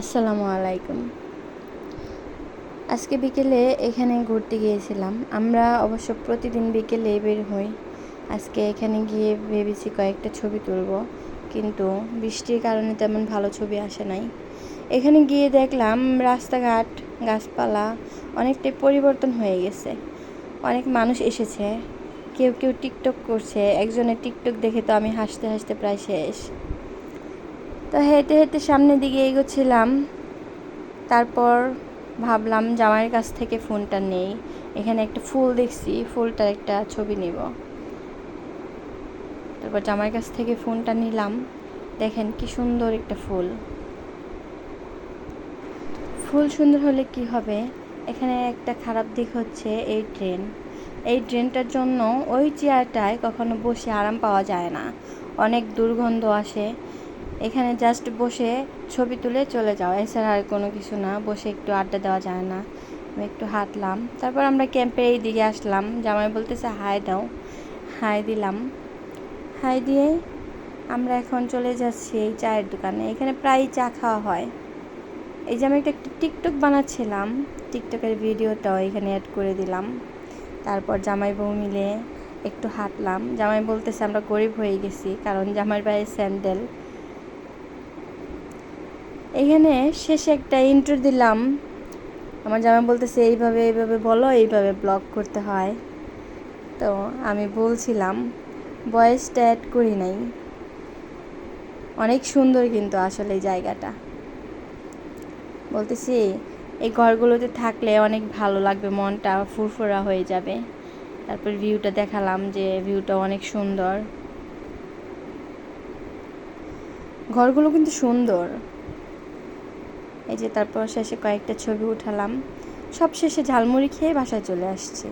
আসসালামু আলাইকুম। আজকে বিকেলে এখানে ঘুরতে গিয়েছিলাম। আমরা অবশ্য প্রতিদিন বিকেলে বের হই। আজকে এখানে গিয়ে ভেবেছি কয়েকটা ছবি তুলব, কিন্তু বৃষ্টির কারণে তেমন ভালো ছবি আসে নাই। এখানে গিয়ে দেখলাম রাস্তাঘাট, গাছপালা অনেকটাই পরিবর্তন হয়ে গেছে। অনেক মানুষ এসেছে, কেউ কেউ টিকটক করছে। একজনের টিকটক দেখে তো আমি হাসতে হাসতে প্রায় শেষ। তো হেঁটে হেঁটে সামনের দিকে এগোচ্ছিলাম। তারপর ভাবলাম জামাইয়ের কাছ থেকে ফোনটা নেই। এখানে একটা ফুল দেখছি, ফুলটার একটা ছবি নেব। তারপর জামাইয়ের কাছ থেকে ফোনটা নিলাম। দেখেন কি সুন্দর একটা ফুল। ফুল সুন্দর হলে কি হবে, এখানে একটা খারাপ দিক হচ্ছে এই ড্রেনটার জন্য ওই চেয়ারটায় কখনো বসে আরাম পাওয়া যায় না, অনেক দুর্গন্ধ আসে। এখানে জাস্ট বসে ছবি তুলে চলে যাওয়া, এছাড়া আর কোনো কিছু না। বসে একটু আড্ডা দেওয়া যায় না। আমি একটু হাঁটলাম, তারপর আমরা ক্যাম্পের এই দিকে আসলাম। জামাই বলতেছে হাই দাও, হাই দিলাম। হাই দিয়ে আমরা এখন চলে যাচ্ছি এই চায়ের দোকানে। এখানে প্রায়ই চা খাওয়া হয়। এই যে আমি একটা টিকটক বানাচ্ছিলাম, টিকটকের ভিডিওটাও এখানে অ্যাড করে দিলাম। তারপর জামাই বউ মিলে একটু হাঁটলাম। জামাই বলতেছে আমরা গরিব হয়ে গেছি, কারণ জামাইয়ের পায়ে স্যান্ডেল। এখানে শেষে একটা ইন্ট্রো দিলাম। আমার জামাই বলতেছে এইভাবে এইভাবে বলো, এইভাবে ব্লগ করতে হয়। তো আমি বলছিলাম, ভয়েসটা অ্যাড করি নাই। অনেক সুন্দর কিন্তু আসলে এই জায়গাটা। বলতেছি এই ঘরগুলোতে থাকলে অনেক ভালো লাগবে, মনটা ফুরফুরা হয়ে যাবে। তারপর ভিউটা দেখালাম যে ভিউটা অনেক সুন্দর। ঘরগুলো কিন্তু সুন্দর। এই যে তারপর শেষে কয়েকটা ছবি উঠালাম। সব শেষে ঝালমুড়ি খেয়ে বাসায় চলে আসছি।